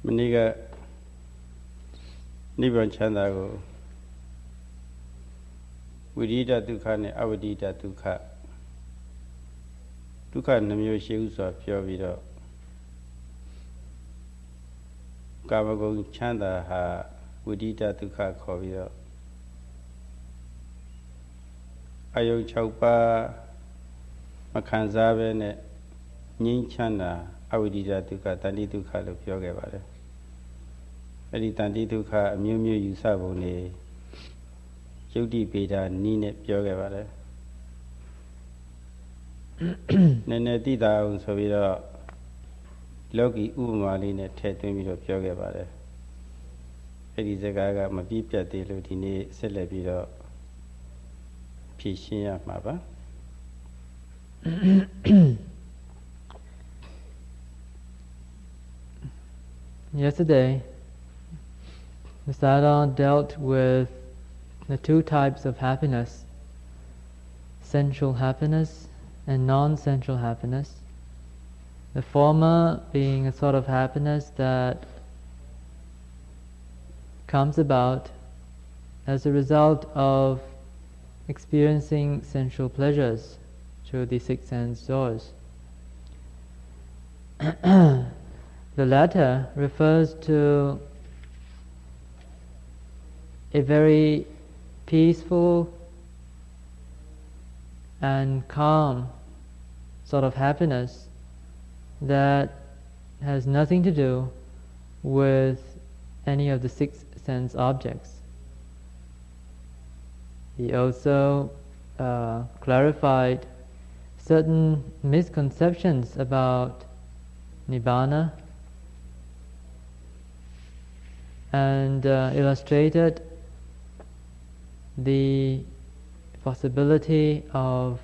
Maniga Nibbana Chandago Vidita Dukkha Avadita Dukkha Dukkha Namyo Sheusa Pure Vido Kamago Chanda Ha Vidita Dukkha Kovido Ayo Chaupa Makanzabe ne Nyin Chanda Avadita Dukkha Tandi Dukkha Lo Pure Gevare Edi Tandi Dukkha Myu Yusabone Yodi Beda Nine Pure Gevare Nene Tida Unsovida Logi Umaline Tetumido Pure Gevare Edi Zagaga Mabipia de Lutine Celebido Pishia Maba Yesterday, the Sayadaw dealt with the two types of happiness, sensual happiness and non-sensual happiness. The former being a sort of happiness that comes about as a result of experiencing sensual pleasures through the six sense doors. The latter refers to a very peaceful and calm sort of happiness that has nothing to do with any of the six sense objects. He also clarified certain misconceptions about Nibbana and illustrated the possibility of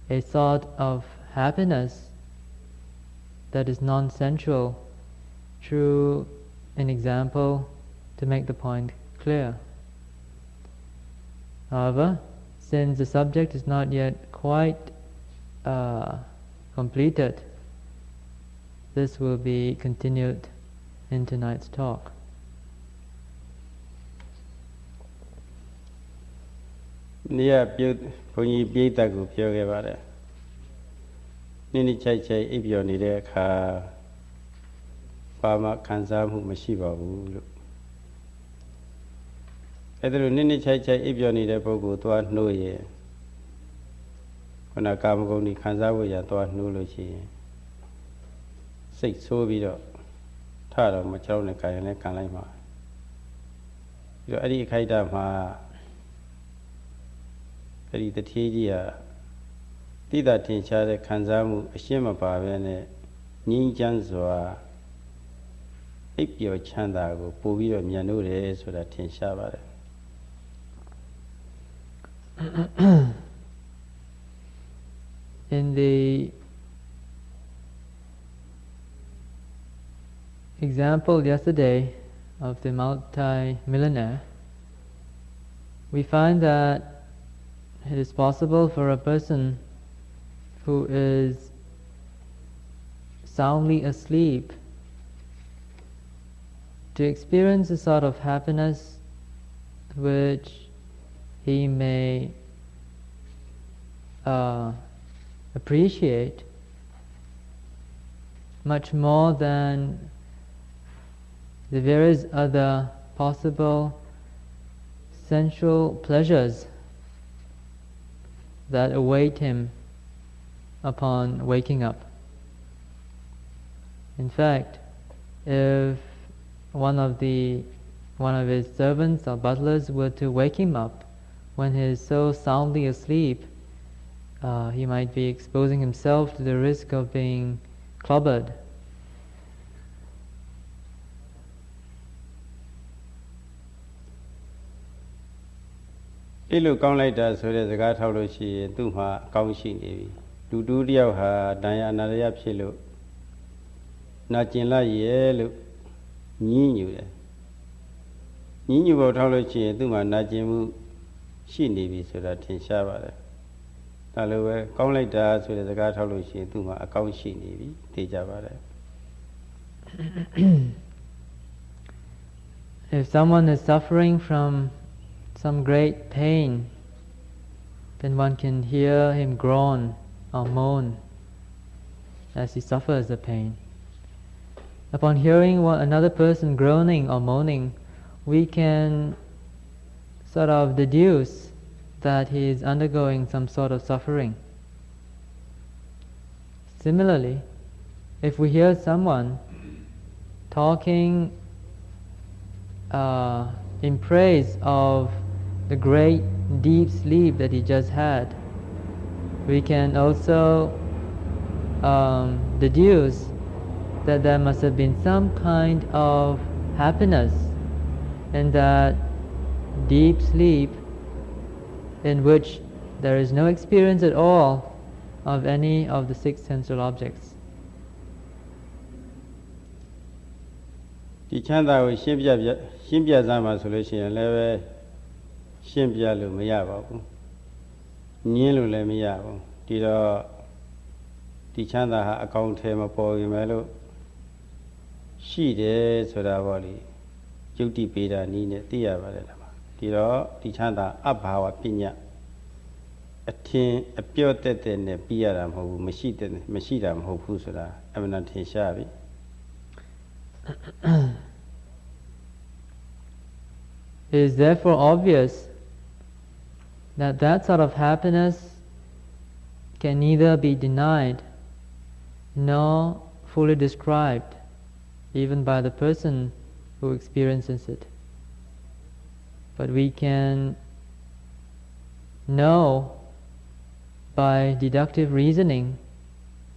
a sort of happiness that is non-sensual through an example to make the point clear. However, since the subject is not yet quite completed, this will be continued in tonight's talk. Nia Build Pony Betago Pure Gevare Nini Chai Ibioni Ka Pama Kanzam who Mashiva Ulu Either Nini Chai Ibioni de Bogo to no ye when I come going Kanzawa to Nuluchi 6 so video Tara Machone Kayane Kalima You Adi Kaida Ma Adi the Tidia Tida Tincha the Kanzamu Shima Pavene Ninjanzwa Ipio Chandago Puvio Mianure so that Tinshabare In the example yesterday of the multi-millionaire, we find that it is possible for a person who is soundly asleep to experience a sort of happiness which he may appreciate much more than the various other possible sensual pleasures that await him upon waking up. In fact, if one of his servants or butlers were to wake him up when he is so soundly asleep, he might be exposing himself to the risk of being clobbered. Ilu Kong later so there's a guy how she do her Kaunshi do Dio ha Diana Pilo Nachinla Yellow Ninu Ninu about she do my Najimu she needs so that in Shabbat. Hello, Kong later so there's a guy how she do my account she needs Tejabare. If someone is suffering from some great pain, then one can hear him groan or moan as he suffers the pain. Upon hearing another person groaning or moaning, we can sort of deduce that he is undergoing some sort of suffering. Similarly, if we hear someone talking in praise of the great deep sleep that he just had, we can also deduce that there must have been some kind of happiness in that deep sleep in which there is no experience at all of any of the six sensual objects. ဒီချမ်းသာကိုရှင်းပြစမ်းပါဆိုလို့ရှိရင်လည်းပဲရှင်းပြလို့မရပါဘူး။ညင်းလို့လည်းမရဘူး။ဒီတော့ဒီချမ်းသာဟာအကောင်ထဲမပေါ်ရင်ပဲလို့ရှိတယ်ဆိုတာပေါ့လေ။ယုတ်တိပေတာနည်းနဲ့သိရပါတယ်လား။ဒီတော့ဒီချမ်းသာအဘာဝပညာအထင်အပြော့တက်တဲ့နဲ့ပြီးရတာမဟုတ်ဘူးမရှိတာမဟုတ်ဘူးဆိုတာအမှန်တန်ထင်ရှားပြီ။ It is therefore obvious that that sort of happiness can neither be denied nor fully described even by the person who experiences it. But we can know by deductive reasoning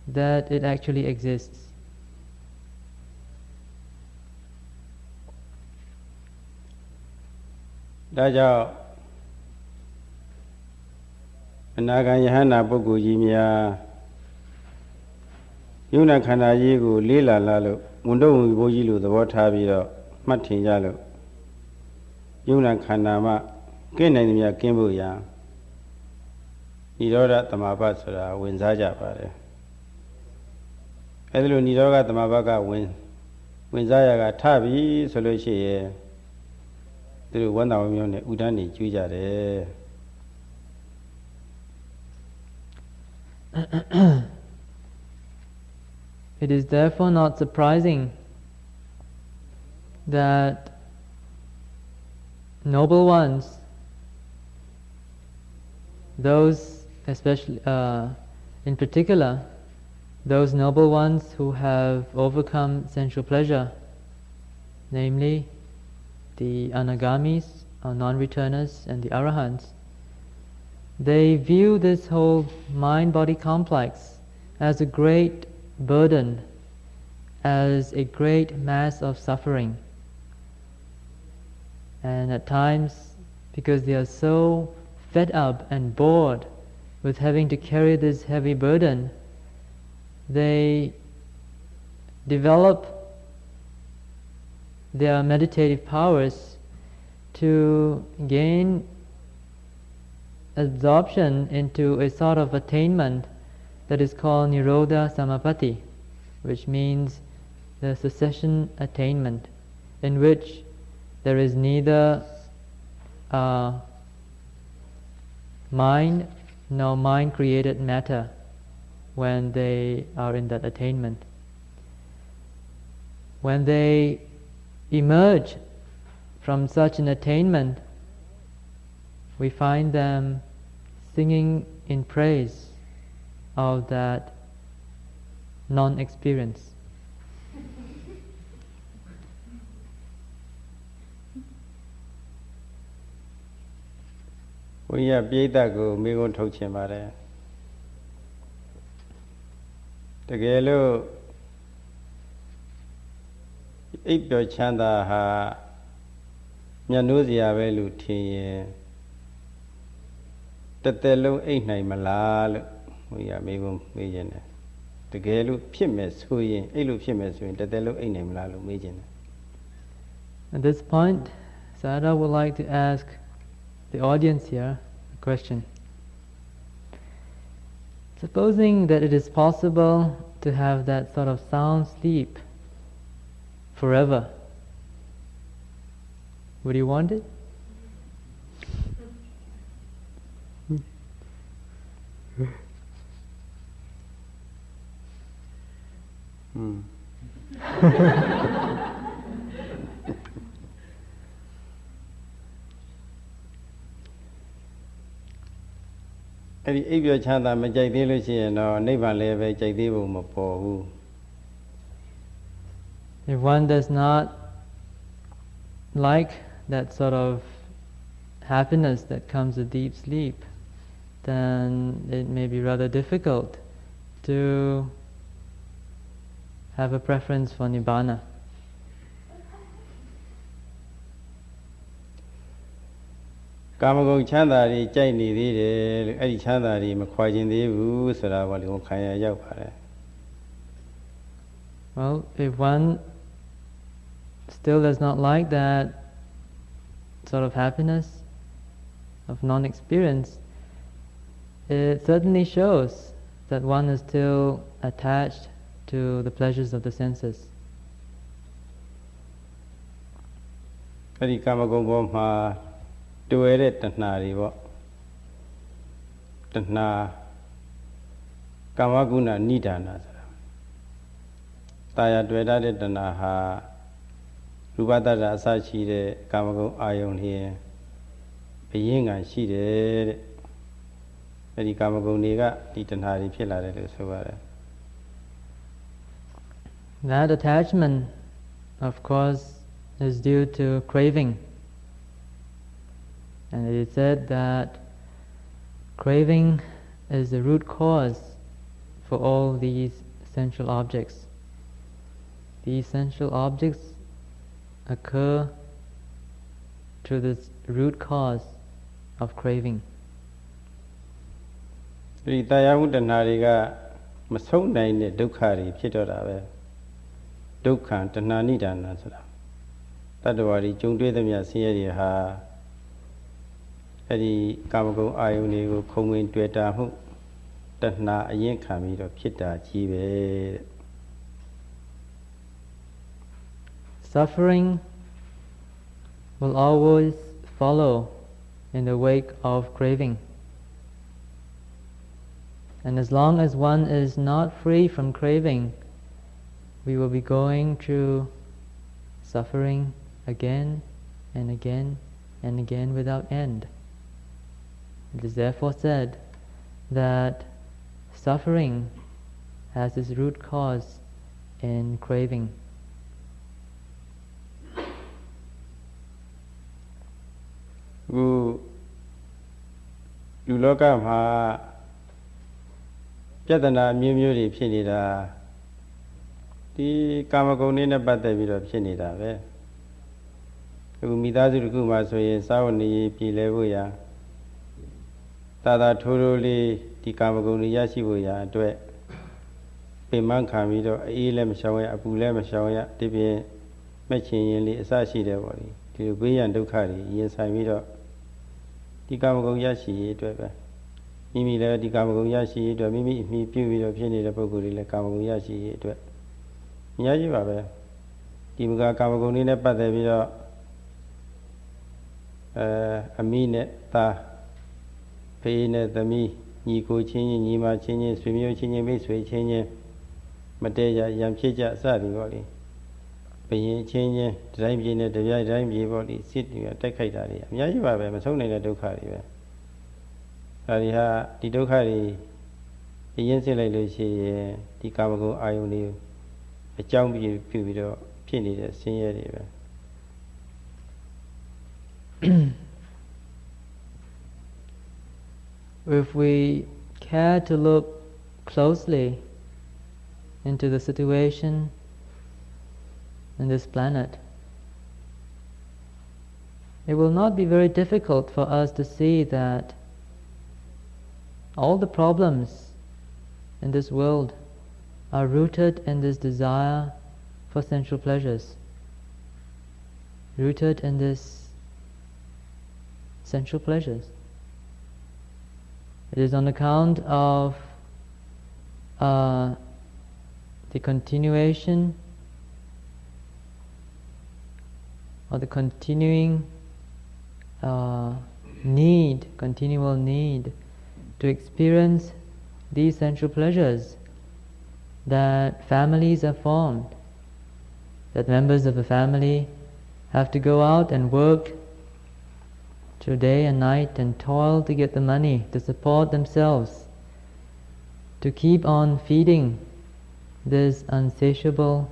that it actually exists. ဒါကြောင့်အနာဂံယဟန္တာပုဂ္ဂိုလ်ကြီးများယုံနာခန္ဓာကြီးကိုလေးလာလာလို့ဝန်တော့ဝန်ဘိုးကြီးလို့သဘောထားပြီးတော့မှတ်ထင်ကြလို့ယုံနာခန္ဓာမှကင်းနိုင်သမျှကင်းဖို့ရာနိရောဓသမာပတ်ဆိုတာဝင်စားကြပါတယ်အဲဒီလိုနိရောဓသမာပတ်ကဝင်စားရကထပြီဆိုလို့ရှိရင်သူတို့ဝန္တာဝမျိုးနဲ့ဥဒန်းနေကျွေးကြတယ် It is therefore not surprising that noble ones, those especially in particular, those noble ones who have overcome sensual pleasure, namely the anagamis or non-returners and the arahants, they view this whole mind-body complex as a great burden, as a great mass of suffering. And at times, because they are so fed up and bored with having to carry this heavy burden, they develop their meditative powers to gain absorption into a sort of attainment that is called Nirodha Samapatti, which means the cessation attainment, in which there is neither mind nor mind-created matter when they are in that attainment. When they emerge from such an attainment, we find them singing in praise of that non-experience. ဘုရားပြိဿကိုမိကုံးထုတ်ချင်ပါတယ်တကယ်လို့အိပ်ပျော်ချမ်းသာဟာမျက်နှိုးစရာပဲလို့ထင်ရင်တစ်သက်လုံးအိပ်နိုင်မလားလို့ဘုရားမိကုံးမေးခြင်းတယ်တကယ်လို့ဖြစ်မယ်ဆိုရင်အိပ်လို့ဖြစ်မယ်ဆိုရင်တစ်သက်လုံးအိပ်နိုင်မလားလို့မေးခြင်းတယ် At this point, Sayadaw would like to ask the audience here a question. Supposing that it is possible to have that sort of sound sleep forever. Would you want it? If one does not like that sort of happiness that comes with deep sleep, then it may be rather difficult to have a preference for Nibbana. Well, if one still does not like that sort of happiness of non-experience, it certainly shows that one is still attached to the pleasures of the senses. Kamaguna Nidana Taya Dweda Danaha Rubada Sachi de Kamago Ayon here Being and she did Eddie Kamago Niga Titanari Pilla so that attachment, of course, is due to craving. And it is said that craving is the root cause for all these sensual objects. These sensual objects occur through this root cause of craving. Ritayawudanariga Masonai Dukhari Pitodave Dukhan Tananidana Tadawari Jungde them Yasia ha Eddie Kamago Ionigo Kongin Tueta Tana Ayenkami of Pita Chive. Suffering will always follow in the wake of craving. And as long as one is not free from craving, we will be going through suffering again and again and again without end. It is therefore said that suffering has its root cause in craving. Uloka ma Jatana Mumuri Pinida the Kamagonina Batavido Pinida. Umidazu Guma so ye Sauni Pilevuya Tada Turuli the Kamagoni Yashibuya Dwe Piman Kamido Elem Shawaya Apulem Shawaya Tibi Machin Sashi de body to be and Dukari yes I meet up the Kamago Yashi Dwebe Mimi the Kamago Yashi to Mimi me Pivi of Jenny the Poguri like Kamago Yashi Dwe Yajibabe Kimuga Kamagonina Patavido Amine Ta Payne the me Nico changing Nima changing Swimio changing Miss Way changing Mateja Yamchija Sadi body Payne changing Drime in the Drime body sit you attack Haidari Yajibabe Masone the Dokari Ariha the Dokari the Yensela Lucy the Kamago Ioni a Jambi Pubido Pinny the senior. If we care to look closely into the situation in this planet, it will not be very difficult for us to see that all the problems in this world are rooted in this desire for sensual pleasures, rooted in this sensual pleasures. It is on account of the continuation or the continuing continual need to experience these sensual pleasures, that families are formed, that members of a family have to go out and work through day and night and toil to get the money to support themselves, to keep on feeding this insatiable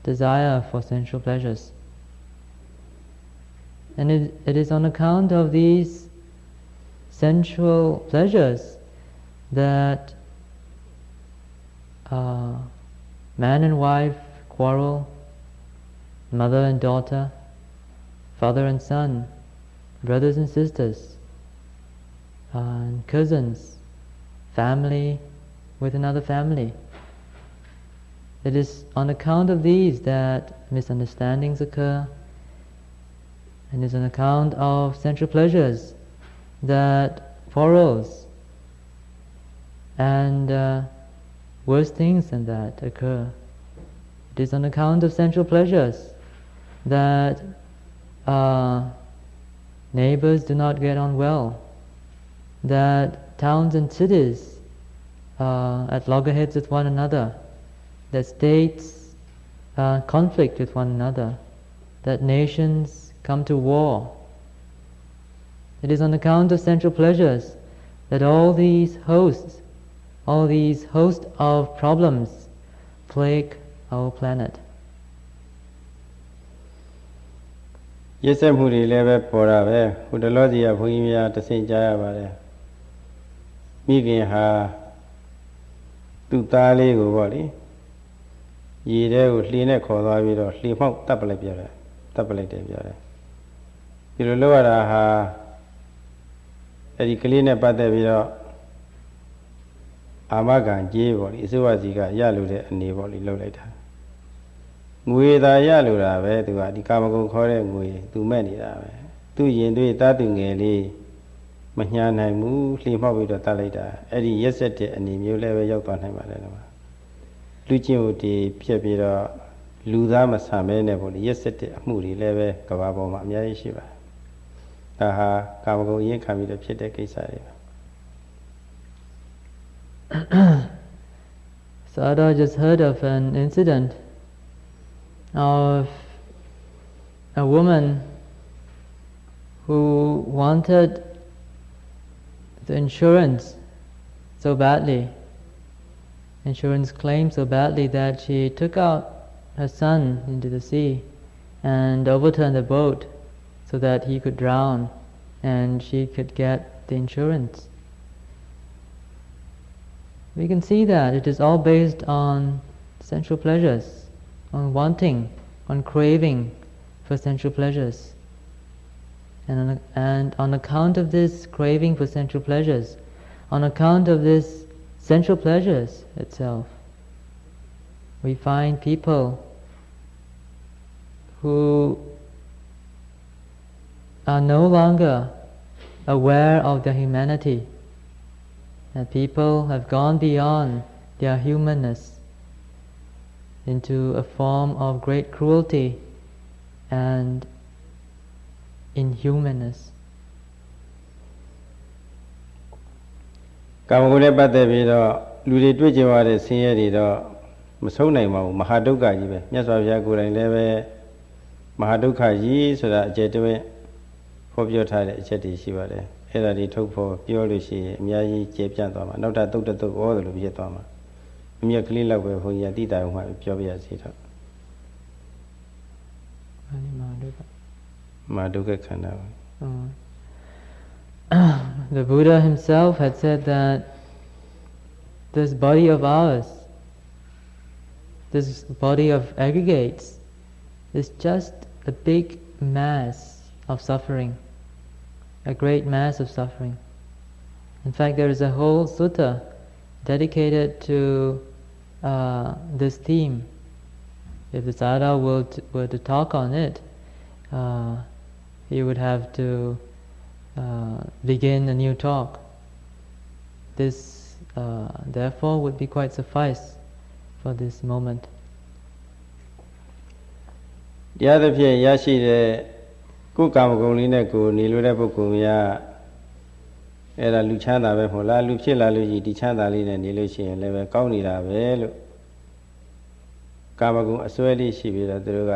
desire for sensual pleasures. And it is on account of these sensual pleasures that man and wife quarrel, mother and daughter, father and son, brothers and sisters, and cousins, family with another family. It is on account of these that misunderstandings occur, and it is on account of sensual pleasures that quarrels and worse things than that occur. It is on account of sensual pleasures that neighbors do not get on well, that towns and cities are at loggerheads with one another, that states conflict with one another, that nations come to war. It is on account of sensual pleasures that all these hosts of problems plague our planet. ရစ်ဆက်မှုတွေလည်းပဲပေါ်တာပဲဟိုတလောစီကဘုန်းကြီးများတဆင့်ကြားရပါတယ်မိခင်ဟာသူ့သားလေးကိုပေါ့လေရေထဲကိုလှေနဲ့ခေါ်သွားပြီးတော့လှေမှောက်တပ်ပလိုက်ပြတယ်တပ်ပလိုက်တယ်ပြောတယ်ဒီလိုလုပ်ရတာဟာအဲ့ဒီကလေးနဲ့ပတ်သက်ပြီးတော့အာမခံကြီးပေါ့လေအစိုးရစီကရလို့တဲ့အနေပေါ့လေလုပ်လိုက်တာငွေသာရလို့တာပဲသူကဒီကာမဂုဏ်ခေါ်တဲ့ငွေသူမဲ့နေတာပဲသူရင်သွေးသားသူငယ်လေးမညာနိုင်ဘူးလှေမှောက်ပြီးတော့တတ်လိုက်တာအဲ့ဒီရက်ဆက်တဲ့အနေမျိုးလည်းပဲရောက်သွားနိုင်ပါတယ်ကွာလူချင်းကိုဒီဖြစ်ပြီးတော့လူသားမဆံမဲနဲ့ပေါ့လေရက်ဆက်တဲ့အမှုတွေလည်းပဲကဘာပေါ်မှာအများကြီးရှိပါတယ်ဒါဟာကာမဂုဏ်ရင်ခံပြီးတော့ဖြစ်တဲ့ကိစ္စတွေပါ Sayadaw just heard of an incident of a woman who wanted the insurance so badly, insurance claim so badly that she took out her son into the sea and overturned the boat so that he could drown and she could get the insurance. We can see that it is all based on sensual pleasures, on wanting, on craving for sensual pleasures. And on account of this craving for sensual pleasures, on account of this sensual pleasures itself, we find people who are no longer aware of their humanity, that people have gone beyond their humanness into a form of great cruelty and inhumanness. ကာမဂုဏ်နဲ့ပတ်သက်ပြီးတော့လူတွေတွေ့ကြရတဲ့ဆင်းရဲတွေတော့မဆုံးနိုင်ပါဘူးမဟာဒုက္ခကြီးပဲမြတ်စွာဘုရားကိုယ်တိုင်လည်းပဲမဟာဒုက္ခကြီးဆိုတာအကျယ်တွင်ဖော်ပြထားတဲ့အချက်တွေရှိပါတယ်အဲ့ဒါတွေထုတ်ဖော်ပြောလို့ရှိရင်အများကြီးကျေပြန့်သွားမှာနောက်ထပ်တုတ်တတုတ်ဩတယ်လို့ဖြစ်သွားမှာအမြတ်ကလေးလောက်ပဲဘုန်းကြီးကတိတိုင်မှပြောပြရစီတော့မဟာဒုက္ခခန္ဓာ The Buddha himself had said that this body of ours, this body of aggregates, is just a big mass of suffering, a great mass of suffering. In fact, there is a whole sutta dedicated to this theme. If the Sayadaw were to talk on it, he would have to begin a new talk. This therefore would be quite suffice for this moment. တရားသဖြင့်ရရှိတဲ့ ကိုယ်ကာမဂုဏ်လေးနဲ့ကိုယ်နေလို့တဲ့ပုဂ္ဂိုလ်များအဲ့ဒါလူချမ်းသာပဲမဟုတ်လားလူဖြစ်လာလို့ကြီးဒီချမ်းသာလေးနဲ့နေလို့ရှိရင်လည်းပဲကောင်းနေတာပဲလို့ကာမဂုဏ်အစွဲလေးရှိပြီးတော့သူတို့က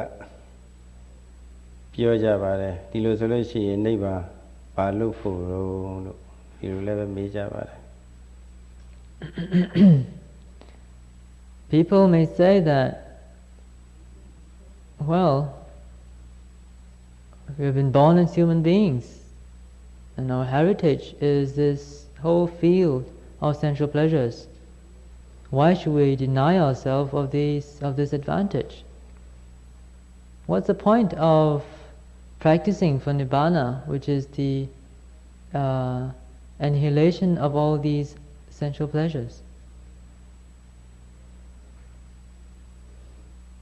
ပြောကြပါတယ်ဒီလိုဆိုလို့ရှိရင်နိဗ္ဗာန်ဘာလို့ဖို့လို့ဒီလိုလည်းပဲမေးကြပါတယ် People may say that, well, we have been born as human beings, and our heritage is this whole field of sensual pleasures. Why should we deny ourselves of this advantage? What's the point of practicing for Nibbana, which is the annihilation of all these sensual pleasures?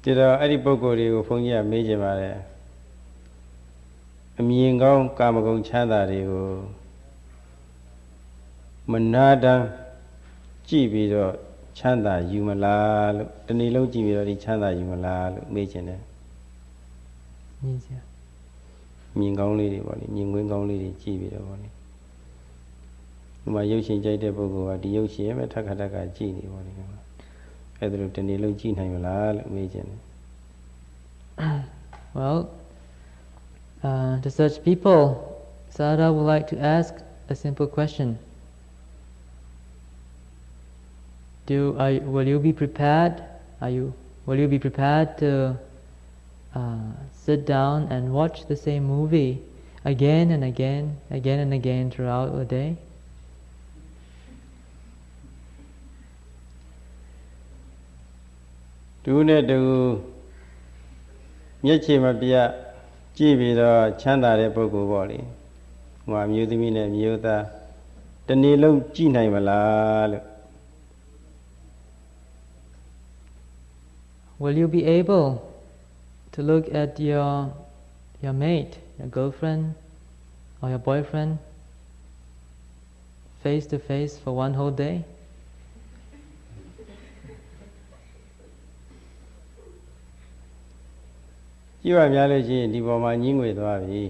ဒီတော့အဲ့ဒီပုဂ္ဂိုလ်တွေကိုဘုန်းကြီးကမေးကြပါတယ်အမြင်ကောင်းကာမဂုဏ်ချမ်းသာတွေကိုမနာတမ်းကြည့်ပြီးတော့ချမ်းသာယူမလားလို့တနေ့လုံးကြည့်ပြီးတော့ဒီချမ်းသာယူမလားလို့မေးချင်တယ်မြင်ကောင်းလေးတွေပေါ့လေမြင်ကွင်းကောင်းလေးတွေကြည့်ပြီးတော့ပေါ့လေဒီမှာရုပ်ရှင်ကြိုက်တဲ့ပုဂ္ဂိုလ်ကဒီရုပ်ရှင်ပဲထက်ခါကြည့်နေပေါ့လေအဲ့ဒါလိုတနေ့လုံးကြည့်နိုင်မလားလို့မေးချင်တယ် Well, to such people, Sayadaw would like to ask a simple question. Will you be prepared? Will you be prepared to sit down and watch the same movie again and again throughout the day? တူနဲ့တူမျက်ခြေမပြတ်ကြည့်ပြီးတော့ချမ်းသာတဲ့ပုဂ္ဂိုလ်ပေါ့လေဟိုအမျိုးသမီးနဲ့မျိုးသားတနေ့လုံးကြည့်နိုင်မလားလို့ Will you be able to look at your mate, your girlfriend or your boyfriend face to face for one whole day? ကြည့်ပါများလို့ရှိရင်ဒီပေါ်မှာညှင်းငွေသွားပြီ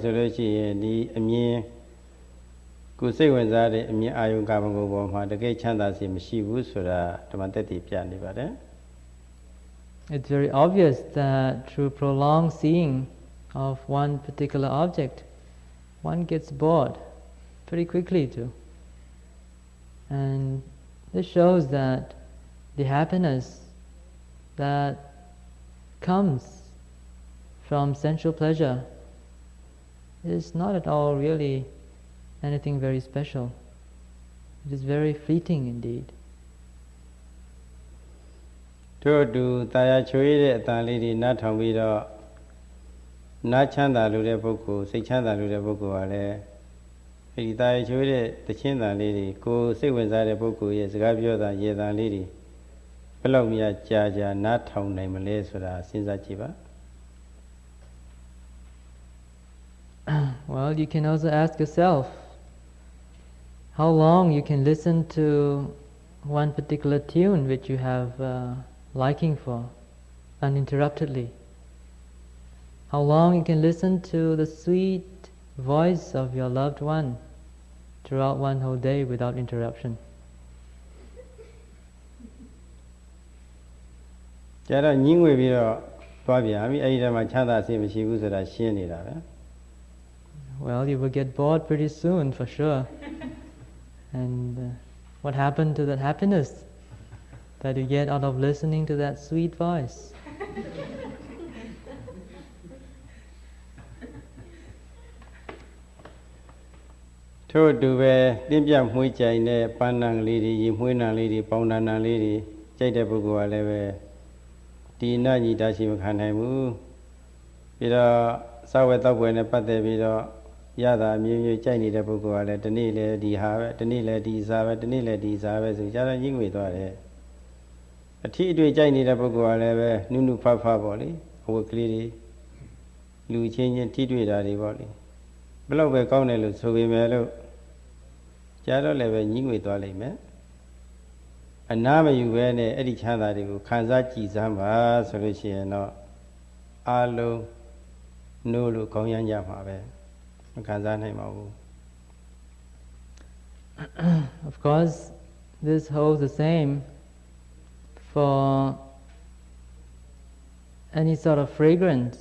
ဆိုလို့ရှိရင်ဒီအမြင်ကိုစိတ်ဝင်စားတဲ့အမြင်အာယုကာမဂုဏ်ပေါ်မှာတကယ်ချမ်းသာစေမရှိဘူးဆိုတာဓမ္မတက်တည်ပြနေပါတယ် It's very obvious that through prolonged seeing of one particular object, one gets bored pretty quickly too. And this shows that the happiness that comes from sensual pleasure is not at all really anything very special. It is very fleeting indeed. တို့တူတာယာချွေးတဲ့အတန်လေးတွေနားထောင်ပြီးတော့နားချမ်းသာလို့တဲ့ပုဂ္ဂိုလ်စိတ်ချမ်းသာလို့တဲ့ပုဂ္ဂိုလ်ကလည်းအဲဒီတာယာချွေးတဲ့တခြင်းတန်လေးတွေကိုစိတ်ဝင်စားတဲ့ပုဂ္ဂိုလ်ရဲ့စကားပြောတာရေတန်လေးတွေဘယ်လောက်များကြာနားထောင်နိုင်မလဲဆိုတာစဉ်းစားကြည့်ပါ Well, you can also ask yourself how long you can listen to one particular tune which you have liking for uninterruptedly. How long you can listen to the sweet voice of your loved one throughout one whole day without interruption. ကျတော့ညင်းငွေပြီးတော့သွားပြန်ပြီအဲ့ဒီတည်းမှာချမ်းသာစေမရှိဘူးဆိုတာရှင်းနေတာပဲ Well, you will get bored pretty soon for sure. And what happened to that happiness that you get out of listening to that sweet voice? ထို့တူပဲတင်းပြမွှေးကြိုင်တဲ့ပန်းနံလေးတွေရေမွှေးနံလေးတွေပေါင်းနံလေးတွေကြိုက်တဲ့ပုဂ္ဂိုလ်ကလည်းပဲဒီနာညီတာရှိမခံနိုင်ဘူးပြီးတော့စာဝဲတောက်ပွဲနဲ့ပတ်သက်ပြီးတော့ရတာအမျိုးမျိုးကြိုက်နေတဲ့ပုဂ္ဂိုလ်ကလည်းဒီနေ့လည်းဒီဟာပဲဒီနေ့လည်းဒီစားပဲဒီနေ့လည်းဒီစားပဲဆိုကြတော့ညှိငွေသွားတယ်အထီးအတွေ့ကြိုက်နေတဲ့ပုဂ္ဂိုလ်ကလည်းပဲနုနုဖဖပေါ့လေအဝတ်ကလေးတွေလူချင်းချင်းထိတွေ့တာတွေပေါ့လေဘယ်လောက်ပဲကောင်းတယ်လို့ဆိုပေမဲ့လို့ကြားတော့လည်းပဲညှိငွေသွားလိမ့်မယ်အနာမယူပဲနဲ့အဲ့ဒီချမ်းသာတွေကိုခံစားကြည်စမ်းပါဆိုလို့ရှိရင်တော့အာလုံး နိုးလို့ခေါင်းရမ်းကြမှာပဲမခံစားနိုင်ပါဘူး Of course, this holds the same for any sort of fragrance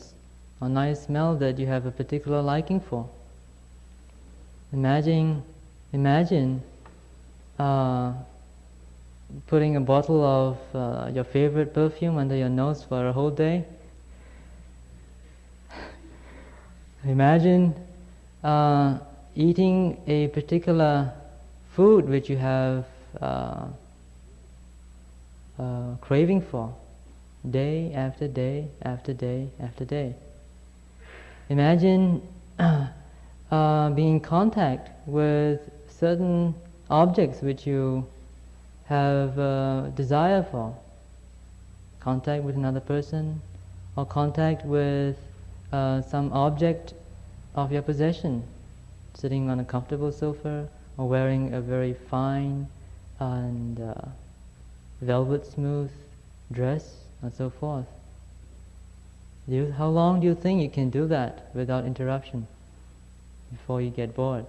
or nice smell that you have a particular liking for. Imagine putting a bottle of your favorite perfume under your nose for a whole day. Imagine eating a particular food which you have craving for, day after day after day after day. Imagine being in contact with certain objects which you have desire for. Contact with another person, or contact with some object of your possession, sitting on a comfortable sofa, or wearing a very fine and velvet smooth dress, and so forth. How long do you think you can do that without interruption before you get bored?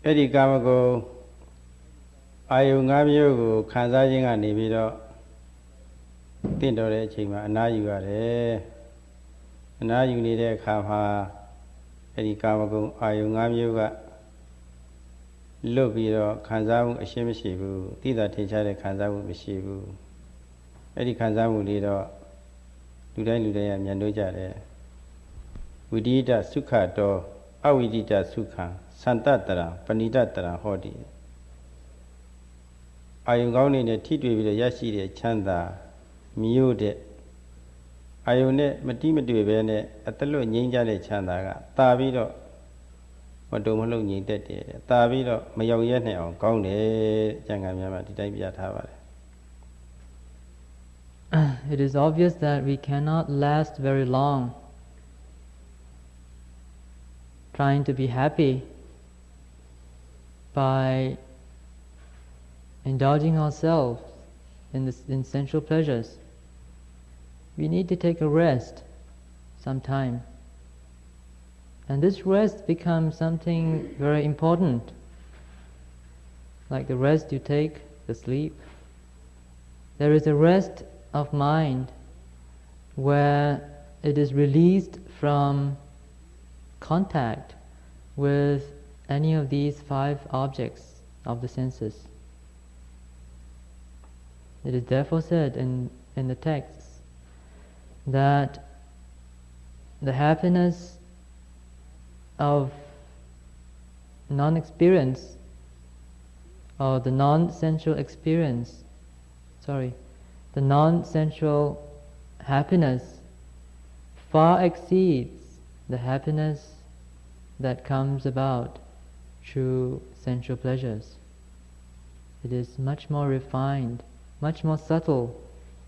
အဲ့ဒီကာမဂုဏ်အာယု၅မျိုးကိုခံစားခြင်းကနေပြီးတော့တင့်တော်တဲ့အချိန်မှာအနားယူရတယ်အနားယူနေတဲ့အခါမှာအဲ့ဒီကာမဂုဏ်အာယု၅မျိုးကလွတ်ပြီးတော့ခံစားမှုအရှင်းမရှိဘူးသိတာထင်ရှားတဲ့ခံစားမှုမရှိဘူးအဲ့ဒီခံစားမှုလေးတော့လူတိုင်းကမြင်လို့ကြတယ်ဝိဒိတသုခတောအဝိဒိတသုခံသန္တတရပဏိတတရဟောတိအာယုံကောင်းနေနဲ့ထိတွေ့ပြီးတော့ရရှိတဲ့ချမ်းသာမြို့တဲ့အာယုံနဲ့မတိမတွေ့ပဲနဲ့အတလွတ်ငြိမ်းချတဲ့ချမ်းသာကတာပြီးတော့မတုံမလှုပ်ငြိမ်သက်တယ်တာပြီးတော့မရောက်ရဲနိုင်အောင်ကောင်းတယ်ကျန်ကများမှာဒီတိုင်းပြထားပါတယ် It is obvious that we cannot last very long trying to be happy by indulging ourselves in sensual pleasures. We need to take a rest sometime. And this rest becomes something very important, like the rest you take, the sleep. There is a rest of mind where it is released from contact with any of these 5 objects of the senses. It is therefore said in the texts that the happiness of non-experience or the non-sensual experience, the non-sensual happiness far exceeds the happiness that comes about through sensual pleasures. It is much more refined, much more subtle,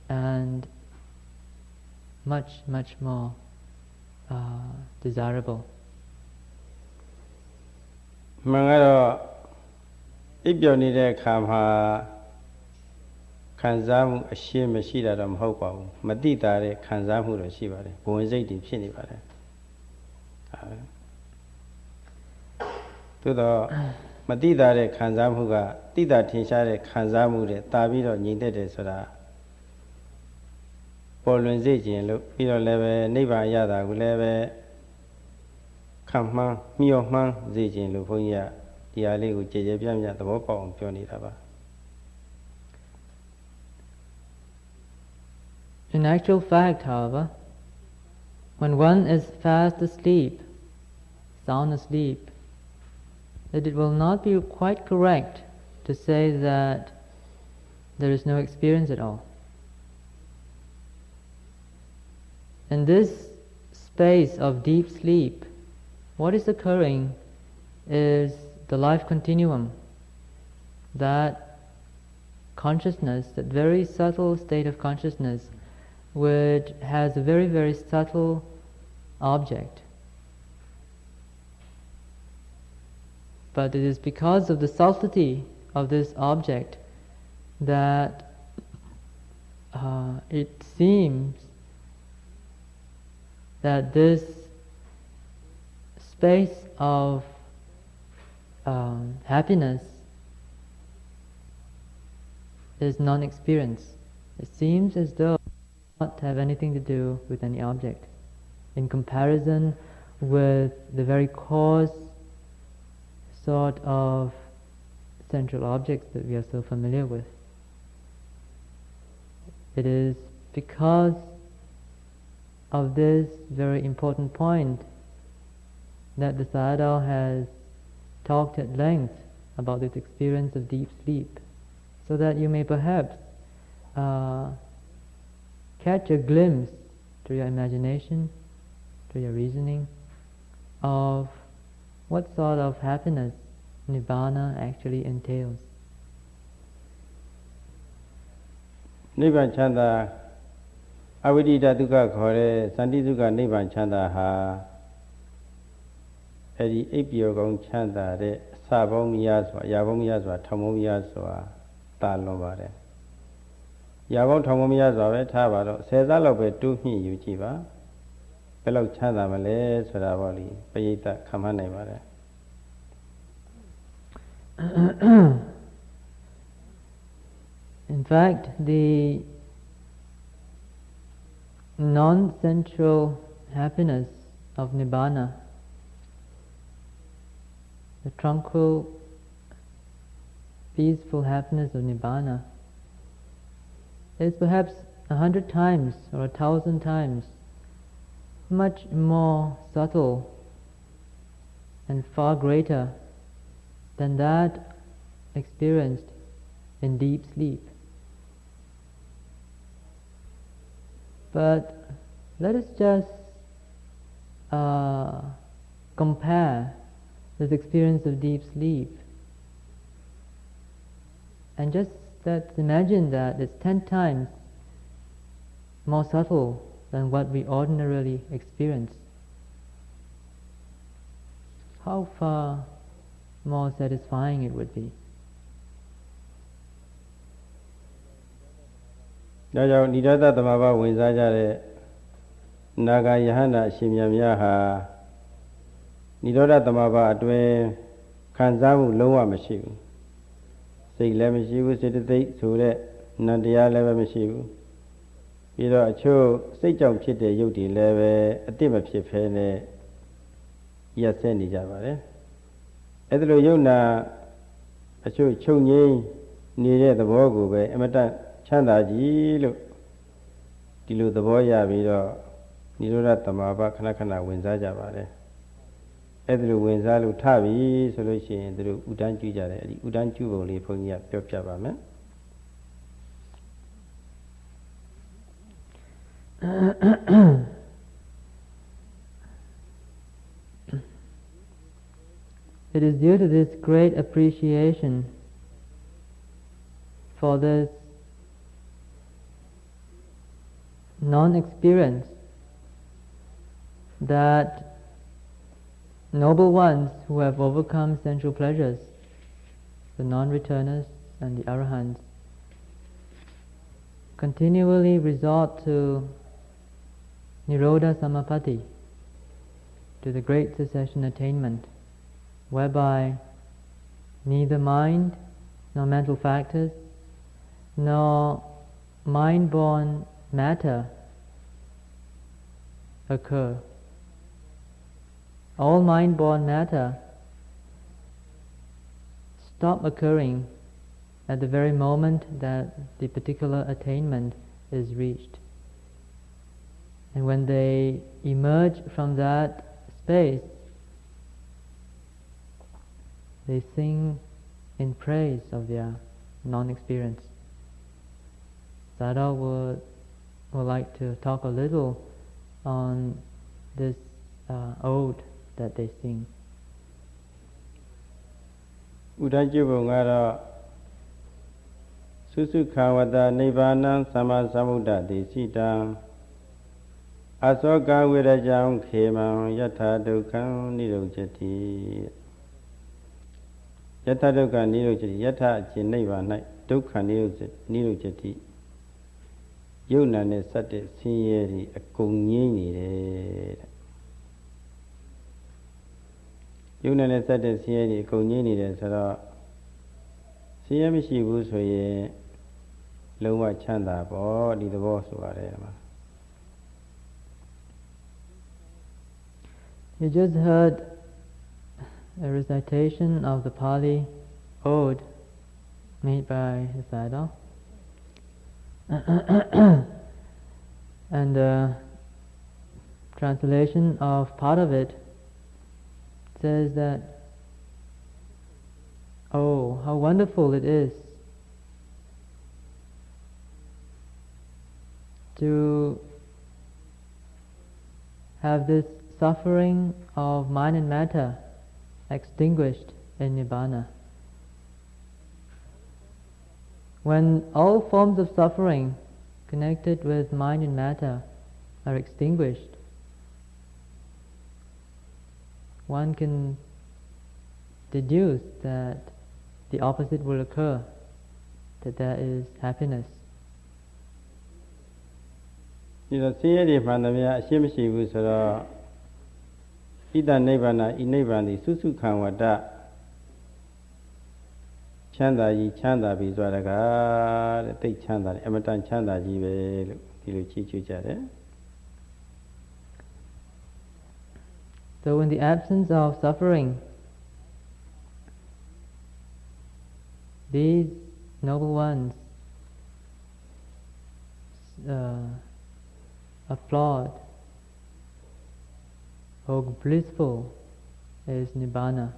and much more desirable. မှန်ကတော့အိပ်ပျော်နေတဲ့အခါမှာခံစားမှုအရှင်းမရှိတာတော့မဟုတ်ပါဘူးမတိတာတဲ့ခံစားမှုတော့ရှိပါတယ်ဘဝင်စိတ်တွေဖြစ်နေပါတယ်သို့တော့မတိတာတဲ့ခံစားမှုကတိတာထင်ရှားတဲ့ခံစားမှုတဲ့တာပြီးတော့ငြိမ်သက်တယ်ဆိုတာပေါ်လွင်စေခြင်းလို့ပြီးတော့လည်းပဲနိဗ္ဗာန်ရတာကိုလည်းပဲခံမှန်းမျှော်မှန်းစေခြင်းလို့ဘုန်းကြီးကဒီအားလေးကိုကြည်ကြဲပြန့်ပြန့်သဘောပေါက်အောင်ပြောနေတာပါ In actual fact, however, when one is fast asleep, sound asleep, that it will not be quite correct to say that there is no experience at all. In this space of deep sleep, what is occurring is the life continuum, that consciousness, that very subtle state of consciousness, which has a very, very subtle object. But it is because of the subtlety of this object that it seems that this space of happiness is non-experience. It seems as though it does not have anything to do with any object in comparison with the very coarse sort of central objects that we are so familiar with. It is because of this very important point that the Sayadaw has talked at length about this experience of deep sleep, so that you may perhaps catch a glimpse through your imagination, through your reasoning, of what sort of happiness Nibbana actually entails. Nibbana chanda avidita dukkha khore santi dukkha nibbana chanda ha edi ipyo gong chanda de sa bong mya swa ya bong mya swa thong bong mya swa ta lon pare ya bong thong bong mya swa be tha ba do 10 sat lok be tu hmi yu ji ba bel lok chanda ma le soda paw li payita khan man nai pare. In fact, the non-sensual happiness of Nibbana, the tranquil, peaceful happiness of Nibbana, is perhaps 100 times or 1,000 times much more subtle and far greater than that experienced in deep sleep. But let us just compare this experience of deep sleep, and just let's imagine that it's 10 times more subtle than what we ordinarily experience. How far more satisfying it would be. ဒါကြောင့်နိရောဓသမဘာဝင်စားကြတဲ့နာဂယဟန္တာအရှင်မြတ်များဟာနိရောဓသမဘာအတွင်းခံစားမှုလုံးဝမရှိဘူးစိတ်လည်းမရှိဘူးစေတသိက်ဆိုတဲ့နံတရားလည်းပဲမရှိဘူးပြီးတော့အချို့စိတ်ကြောင့်ဖြစ်တဲ့ယုတ်တွေလည်းပဲအတိတ်မဖြစ်ဖဲနဲ့ရက်ဆက်နေကြပါတယ်အဲ့ဒါလိုယုတ်နာအချို့ချုပ်ငိမ့်နေတဲ့သဘောကိုပဲအမတ္တချမ်းသာကြီးလို့ဒီလိုသဘောရပြီးတော့နိရောဓသမဘာခဏခဏဝင်စားကြပါတယ်အဲ့ဒါလိုဝင်စားလို့ထပြီဆိုလို့ရှိရင်သူတို့ဥဒန်းကျူးကြတယ်အဲ့ဒီဥဒန်းကျူးပုံလေးဘုန်းကြီးကပြောပြပါမယ် It is due to this great appreciation for this non-experience that noble ones who have overcome sensual pleasures, the non-returners and the arahants, continually resort to Nirodha Samapatti, to the great cessation attainment, whereby neither mind nor mental factors nor mind-born matter occur. All mind-born matter stop occurring at the very moment that the particular attainment is reached. And when they emerge from that space, they sing in praise of their non-experience. Sayadaw would like to talk a little on this ode that they sing. ဥဒန်းကျူးပုံကတော့သုစုခာဝတ္တနိဗ္ဗာနံသမ္မာသမ္ဗုဒ္ဓတိစိတံအသောကဝိရကြံခေမံယထာဒုက္ခံနိရောဓတိယထာဒုက္ခနိရောဓတိယထာအခြင်းနိဗ္ဗာန်၌ဒုက္ခနိရောဓတိ ယုံနာနဲ့စတဲ့ဆင်းရဲတွေအကုန်ငြိမ့်နေတယ်တဲ့ယုံနာနဲ့စတဲ့ဆင်းရဲတွေအကုန်ငြိမ့်နေတယ်ဆိုတော့ဆင်းရဲမရှိဘူးဆိုရင်လုံးဝချမ်းသာပေါ့ဒီသဘောဆိုရတယ်မှာ You just heard a recitation of the Pali ode made by Sayadaw. And the translation of part of it says that, oh, how wonderful it is to have this suffering of mind and matter extinguished in Nibbana. When all forms of suffering connected with mind and matter are extinguished, one can deduce that the opposite will occur, that there is happiness. ဒီတော့ဆင်းရဲတွေမှန်သမျှအရှင်းမရှိဘူးဆိုတော့ဣဒ္ဓနိဗ္ဗာန်ဤနိဗ္ဗာန်သည်စုစုခံဝတ္တချမ်းသာကြီးချမ်းသာပြီဆိုရကားတဲ့တိတ်ချမ်းသာတယ်အမတန်ချမ်းသာကြီးပဲလို့ဒီလိုချီးကျူးကြတယ် So in the absence of suffering, these noble ones applaud, oh, blissful is Nibbana.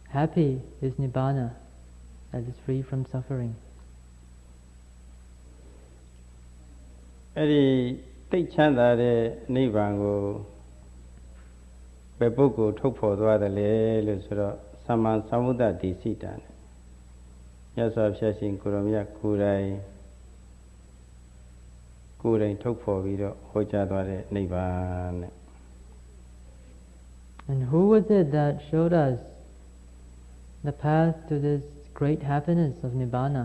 Happy is Nibbana, that is free from suffering. အဲ့ဒီတိတ်ချမ်းသာတဲ့နိဗ္ဗာန်ကိုဘယ်ပုဂ္ဂိုလ်ထုတ်ဖော်သွားတယ်လဲလို့ဆိုတော့သမ္မာသမ္ဗုဒ္ဓတိစိတံနဲ့မြတ်စွာဘုရားရှင်ကိုရောမြတ်ကိုယ်တိုင်ထုတ်ဖော်ပြီးတော့ဟောကြားသွားတဲ့နိဗ္ဗာန်နဲ့ And who was it that showed us the path to this great happiness of Nibbana?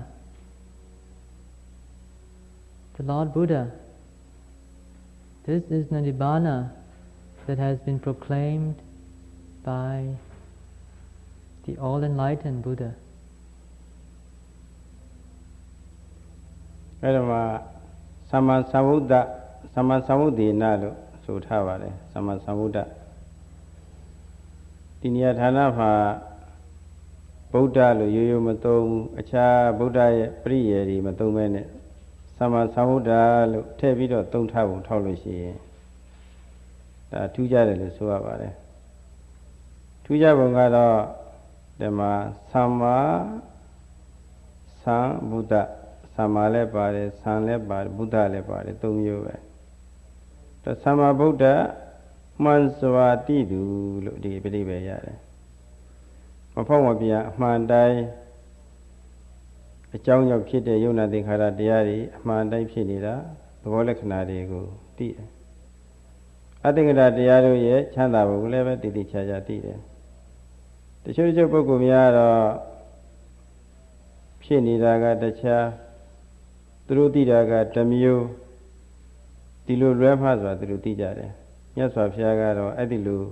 The Lord Buddha. This is the Nibbana that has been proclaimed by the all-enlightened Buddha. အဲ့ဒါမှာသမ္မာသမ္ဗုဒ္ဓေနလို့ဆိုထားပါတယ်သမ္မာသမ္ဗုဒ္ဓဒီနေရာဌာနမှာဗုဒ္ဓလို့ရိုးရိုးမသုံးဘူးအခြားဗုဒ္ဓရဲ့ပရိယေတွေမသုံးဘဲနဲ့သမ္မာသမ္ဗုဒ္ဓလို့ထည့်ပြီးတော့သုံးထားပုံထောက်လို့ရှိရင်ဒါထူးခြားတယ်လို့ဆိုရပါတယ်ထူးခြားပုံကတော့ဒီမှာသမ္မာသမ္ဗုဒ္ဓသမ္မာလည်းပါတယ်သံလည်းပါတယ်ဗုဒ္ဓလည်းပါတယ်သုံးမျိုးပဲသမ္မာဗုဒ္ဓမှန်စွာတိသူလို့ဒီပြိပယ်ရတယ်မဖောက်မပြအမှန်တိုင်းအကြောင်းကြောင့်ဖြစ်တဲ့ယုံနာသင်္ခါရတရားတွေအမှန်တိုင်းဖြစ်နေတာသဘောလက္ခဏာတွေကိုသိတယ်အသင်္ခါရတရားတို့ရဲ့ချမ်းသာပုံကိုလည်းပဲတည်တည်ချာချာသိတယ်တချို့ပုဂ္ဂိုလ်များတော့ဖြစ်နေတာကတခြားသူတို့သိတာကတစ်မျိုးဒီလိုလွဲမှားစွာသူတို့သိကြတယ်မြတ်စွာဘုရားကတော့အဲ့ဒီလို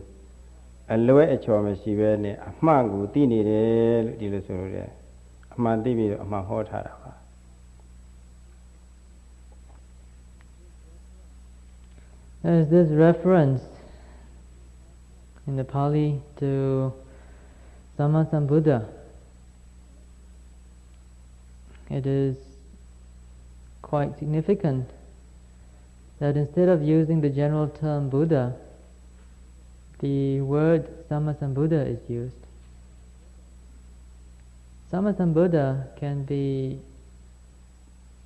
အလွဲအချော်မရှိပဲနဲ့အမှန်ကိုသိနေတယ်လို့ဒီလိုဆိုလို့ရတယ်အမှန်သိပြီးတော့အမှန်ဟောထားတာပါ There is this reference in the Pali to Samma Sambuddha. It is quite significant that instead of using the general term Buddha, the word Samma Sambuddha is used. Samma Sambuddha can be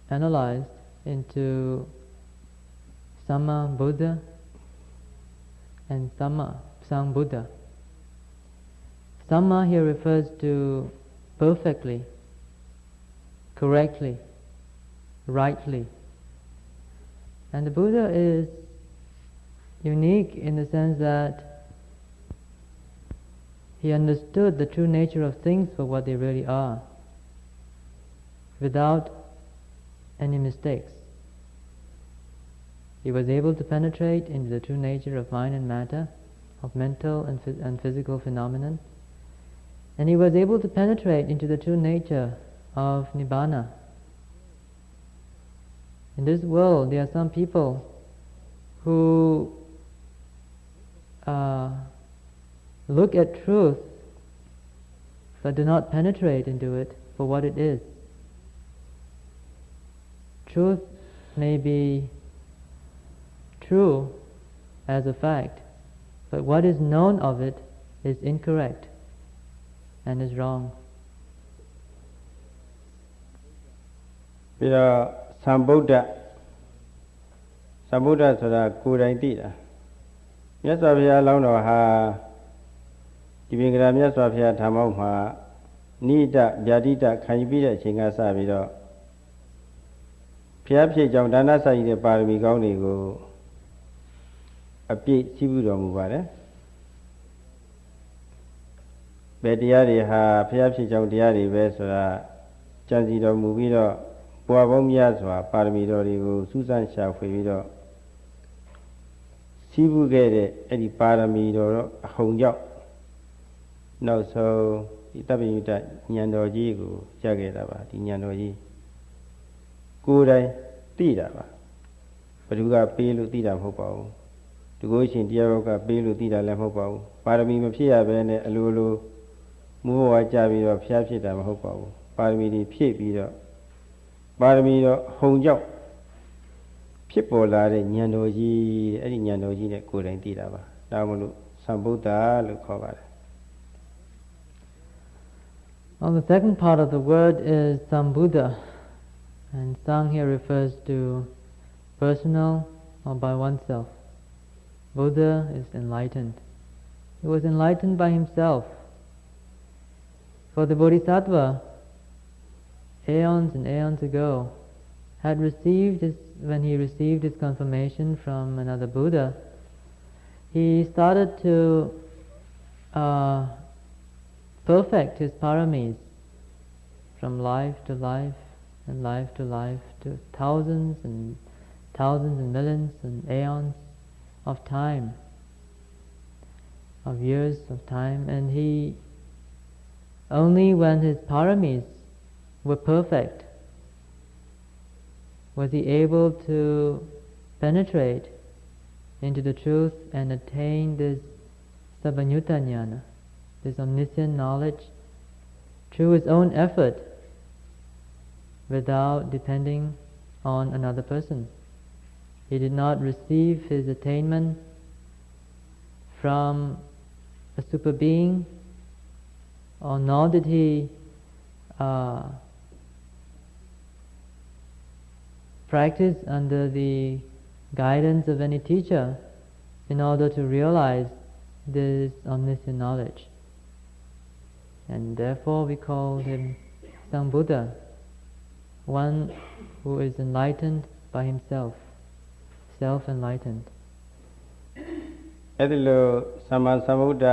analyzed into Samma Buddha and Samma Sambuddha. Samma here refers to perfectly, correctly, rightly. And the Buddha is unique in the sense that he understood the true nature of things for what they really are, without any mistakes. He was able to penetrate into the true nature of mind and matter, of mental and physical phenomenon, and he was able to penetrate into the true nature of Nibbana. In this world, there are some people who look at truth but do not penetrate into it for what it is. Truth may be true as a fact, but what is known of it is incorrect and is wrong. ပြီးတော့သံဗုဒ္ဓဆိုတာကိုယ်တိုင်သိတာမြတ်စွာဘုရားလောင်းတော်ဟာဒီပင်ကရာမြတ်စွာဘုရားဓမ္မောက်မှာနိဒဗျာတိတခံယူပြီးတဲ့အချိန်ကစပြီးတော့ဘုရားဖြစ်ကြောင်းဒါနစာရည်တဲ့ပါရမီကောင်းတွေကိုအပြည့်ရှိပြုတော်မူပါတယ်ဘယ်တရားတွေဟာဘုရားဖြစ်ကြောင်းတရားတွေပဲဆိုတာကြံစီတော်မူပြီးတော့ဘဝပေါင်းများစွာပါရမီတော်တွေကိုစူးစမ်းရှာဖွေပြီးတော့ရှိပြုခဲ့တဲ့အဲ့ဒီပါရမီတော်အဟုန်ကြောင့်နောက်ဆုံးဒီတပ္ပယုတဉာဏ်တော်ကြီးကိုရခဲ့တာပါဒီဉာဏ်တော်ကြီးကိုယ်တိုင်သိတာပါဘယ်သူကပေးလို့သိတာမဟုတ်ပါဘူးဒီကိုရှင်တရားဘောကပေးလို့သိတာလည်းမဟုတ်ပါဘူးပါရမီမဖြစ်ရဘဲနဲ့အလိုလိုမိုးဘဝကြပြီးတော့ဖျားဖြစ်တာမဟုတ်ပါဘူးပါရမီတွေဖြည့်ပြီးတော့ပါရမီတော့ဟုန်ကြောင့်ဖြစ်ပေါ်လာတဲ့ဉာဏ်တော်ကြီးအဲ့ဒီဉာဏ်တော်ကြီးနဲ့ကိုယ်တိုင်သိတာပါဒါမှမဟုတ်သံဗုဒ္ဓလို့ခေါ်ပါတယ် Well, the second part of the word is Sambuddha, and Sang here refers to personal or by oneself. Buddha is enlightened. He was enlightened by himself. For the Bodhisattva, aeons and aeons ago, had received when he received his confirmation from another Buddha, he started to perfect his paramis from life to life and life to life to thousands and millions and aeons of time, of years of time, and he only when his paramis were perfect was he able to penetrate into the truth and attain this Sabbanyutta Jnana, this omniscient knowledge, through his own effort, without depending on another person. He did not receive his attainment from a super being, or nor did he practice under the guidance of any teacher in order to realize this omniscient knowledge. And therefore we call him Sambuddha, one who is enlightened by himself, self-enlightened. အဲ့ဒီလိုသမ္မာသမ္ဗုဒ္ဓ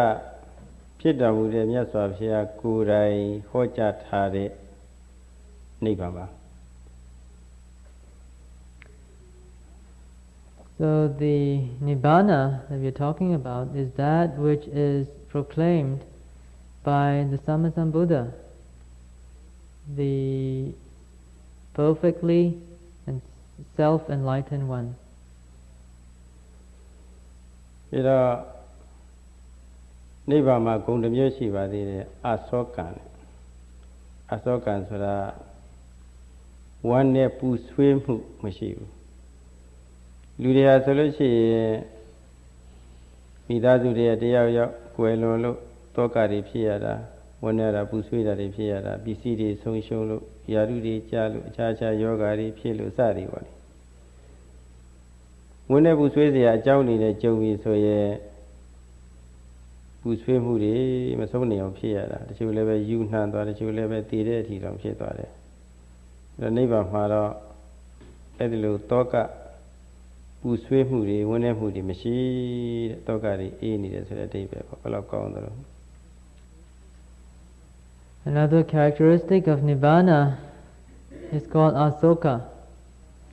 ဖြစ်တော်မူတဲ့မြတ်စွာဘုရားကိုယ်တိုင်ဟောကြားထားတဲ့နိဗ္ဗာန်ပါ So the Nibbana that we are talking about is that which is proclaimed by the Sammasambuddha, the perfectly and self-enlightened one. ပြီးတော့နိဗ္ဗာန်မှာဂုဏ်တစ်မျိုးရှိပါသေးတယ်အသောကံအသောကံဆိုတာဝမ်းနဲ့ပူဆွေးမှုမရှိဘူးလူတွေဟာဆိုလို့ရှိရင်မိသားစုတွေတယောက်ယောက်ကွယ်လွန်လို့တောကတွေဖြစ်ရတာဝမ်းနဲ့တာပူဆွေးတာတွေဖြစ်ရတာပစ္စည်းတွေဆုံးရှုံးလို့ယာရုတွေကြားလို့အခြားခြားယောဂါတွေဖြစ်လို့စသည်ပေါ့လေဝမ်းနဲ့ပူဆွေးစရာအကြောင်းအနေနဲ့ကြုံပြီဆိုရင်ပူဆွေးမှုတွေမဆုံးနေအောင်ဖြစ်ရတာတချို့လည်းပဲယူနှံသွားတချို့လည်းပဲတည်တဲ့အထိတောင်ဖြစ်သွားတယ်အဲ့တော့နိဗ္ဗာန်မှာတော့အဲ့ဒီလိုတောကပူဆွေးမှုတွေဝမ်းနည်းမှုတွေမရှိတဲ့တောကတွေအေးနေတယ်ဆိုတဲ့အဓိပ္ပာယ်ပေါ့ဘယ်လောက်ကောင်းသလဲ Another characteristic of Nibbana is called asoka.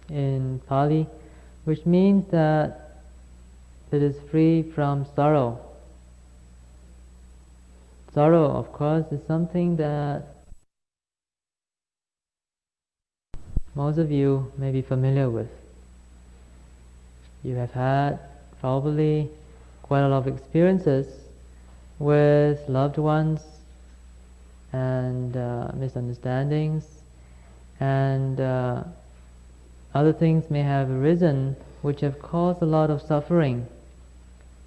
in Pali, which means that it is free from sorrow. Sorrow, of course, is something that most of you may be familiar with. You have had probably quite a lot of experiences with loved ones and misunderstandings, and other things may have arisen which have caused a lot of suffering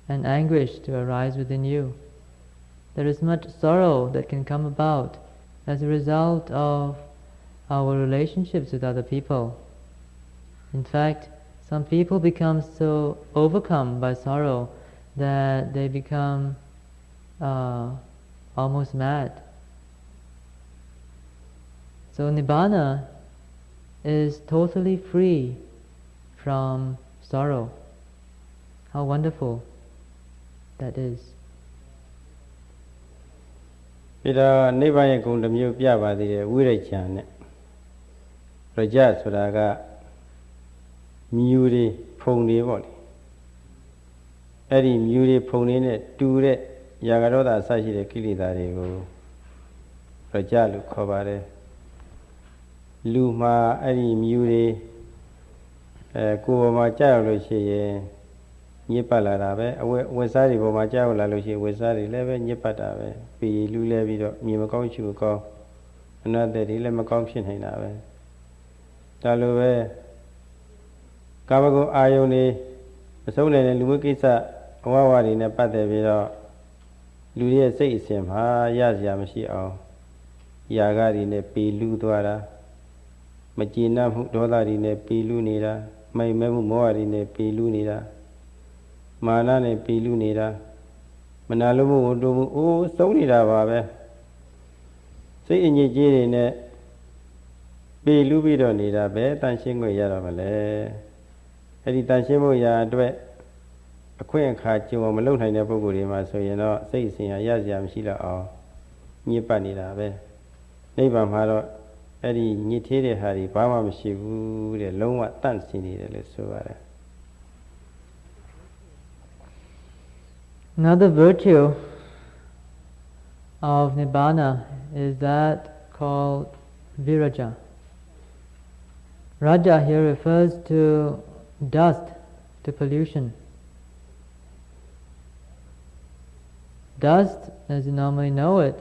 and anguish to arise within you. There is much sorrow that can come about as a result of our relationships with other people. In fact, some people become so overcome by sorrow that they become almost mad. So Nibbana is totally free from sorrow. How wonderful that is. ပြီးတော့နိဗ္ဗာန်ရဲ့ဂုဏ်တစ်မျိုးပြပါသေးတယ်ဝိရိယဉာဏ်နဲ့ရကြဆိုတာကမြူတွေဖုံတွေပေါ့လေအဲ့ဒီမြူတွေဖုံတွေနဲ့တူတဲ့ရာဂဒေါသအစရှိတဲ့ကိလေသာတွေကိုရကြလို့ခေါ်ပါတယ်လူမှာအဲ့ဒီမြူတွေကိုယ်ပေါ်မှာကြောက်ရလို့ရှိရင်ညစ်ပတ်လာတာပဲအဝတ်စားတွေပေါ်မှာကြောက်လာလို့ရှိရင်ဝတ်စားတွေလည်းပဲညစ်ပတ်တာပဲပြီးလူလဲပြီးတော့မြင်မကောင်းချူကောင်းအနတ္တတွေလည်းမကောင်းဖြစ်နေတာပဲဒါလိုပဲကာမဂုဏ်အာယုန်တွေမဆုံးနိုင်တဲ့လူမှုကိစ္စအဝဝတွေနဲ့ပတ်သက်ပြီးတော့လူရဲ့စိတ်အစဉ်မှာရစရာမရှိအောင်ຢာကတွေနဲ့ပေလူသွားတာမကျေနပ်မှုဒေါသတွေနဲ့ပေလူနေတာမိုက်မဲမှုမောဟတွေနဲ့ပေလူနေတာမာနနဲ့ပေလူနေတာမနာလိုမှုဝန်တိုမှုအိုးဆုံးနေတာပါပဲစိတ်အညစ်အကြေးတွေနဲ့ပေလူပြီးတော့နေတာပဲတန်ရှင်းခွင့်ရတော့မလဲအဲ့ဒီတန်ရှင်းဖို့ရာအတွက်အခွင့်အခါကျုံအောင်မလုပ်နိုင်တဲ့ပုဂ္ဂိုလ်တွေမှာဆိုရင်တော့စိတ်အစဉ်ဟာရစရာမရှိတော့အောင်ညစ်ပတ်နေတာပဲနိဗ္ဗာန်မှာတော့အဲ့ဒီညစ်သေးတဲ့ဟာတွေဘာမှမရှိဘူးတဲ့လုံးဝတန့်စင်နေတယ်လို့ဆိုပါတယ် Another virtue of Nibbana is that called viraja. Raja here refers to dust, to pollution. Dust, as you normally know it,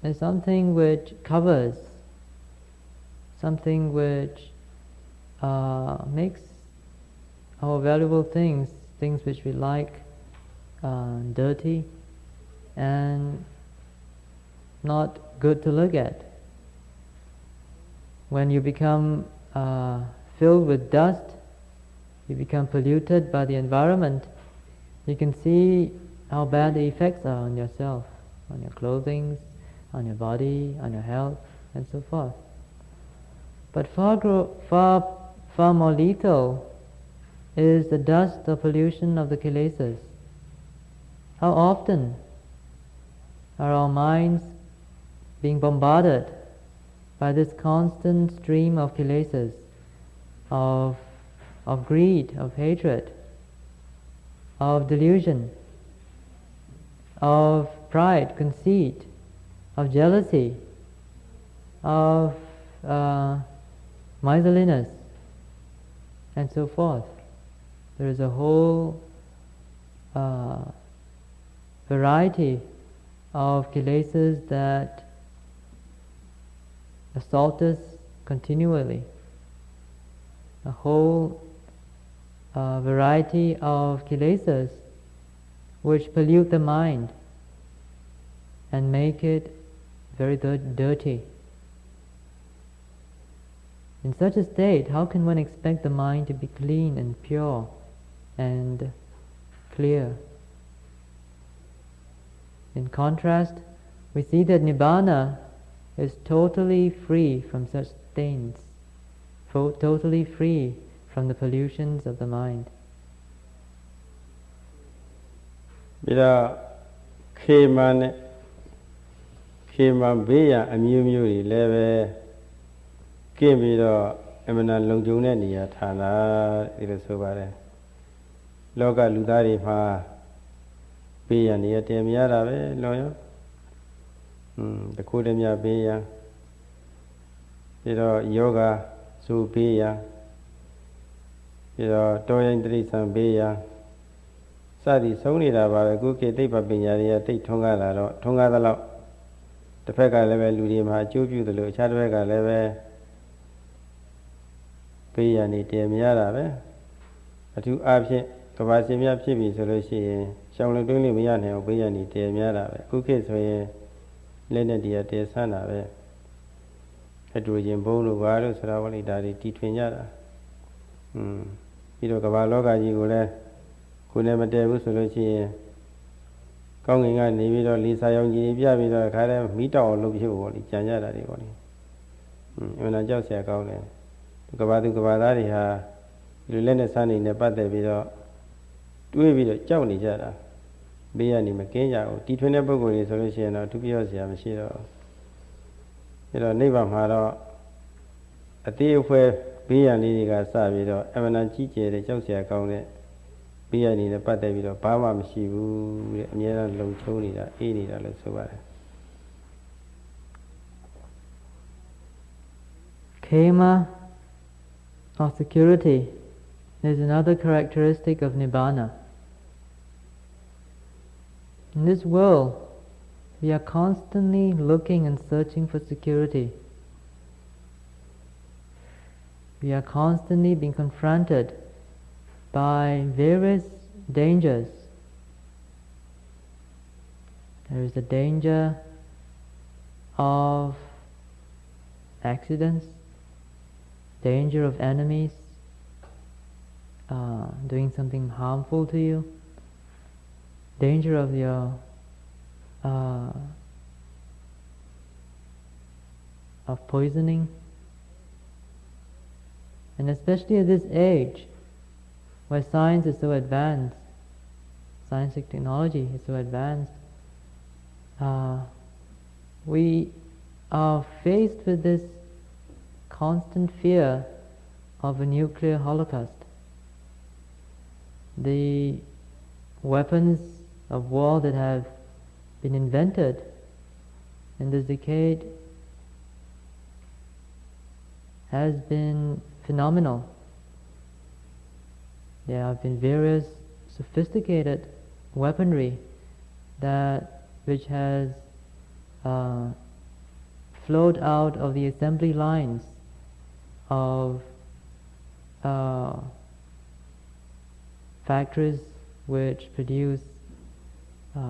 is something which covers, something which makes our valuable things, things which we like, dirty and not good to look at. When you become filled with dust, you become polluted by the environment, you can see how bad the effects are on yourself, on your clothing, on your body, on your health, and so forth. But far more lethal is the dust or pollution of the kilesas. How often are our minds being bombarded by this constant stream of kilesas, of greed, of hatred, of delusion, of pride, conceit, of jealousy, of miserliness, and so forth. There is a whole variety of kilesas that assault us continually. A whole variety of kilesas which pollute the mind and make it very dirty. In such a state, how can one expect the mind to be clean and pure and clear? In contrast, we see that Nibbana is totally free from such stains, totally free from the pollutions of the mind. ပြီးတော့ခေမန်နဲ့ခေမန်ဘေးရန်အမျိုးမျိုးတွေလည်းပဲကင်းပြီးတော့ Emana Longjune Nia Tana, it is so bad. Loga Ludari Pa Pia near Temiara, lawyer. The Kudemia Bia. Yoga, Su Pia. Toyan Drisan Bia. Sadi Sony Rava, Guki Tipa Pinya, take Tonga, Tonga the Law. The Pega level, Ludima, Jubu, the Chadwega level. Pia ni Temiara, a two absent, Kabasimia Pibi, Solution, Shang Duli Miana, Pia ni Temiara, cookies were Lenadia de Sana, Hydrogen Bone of Varus, Ravali Daddy Titwinyara. You know, Kabaloga, you will could never tell Solution. Coming on Nivido, Lisa Young, Yavido, Kada, Mita or look you, Janyara. When I just say, Kabadu Kabadari, you lend a son in the Pate Vido, do a video, Johnny Jada, be any Makenya, or Titwinabogo solution or 2 years, Yamashiro. You know, never had a day where be an illegal Savido, Emana Chiche, the Josia account, be an in the Pate Vido, Pama Mishibu, Niera Longchoni, any dollar so bad. Kema of security is another characteristic of Nibbana. In this world, we are constantly looking and searching for security. We are constantly being confronted by various dangers. There is the danger of accidents, danger of enemies, doing something harmful to you, danger of your of poisoning, and especially at this age, where science is so advanced, scientific technology is so advanced, we are faced with this constant fear of a nuclear holocaust. The weapons of war that have been invented in this decade has been phenomenal. There have been various sophisticated weaponry which has flowed out of the assembly lines of factories which produce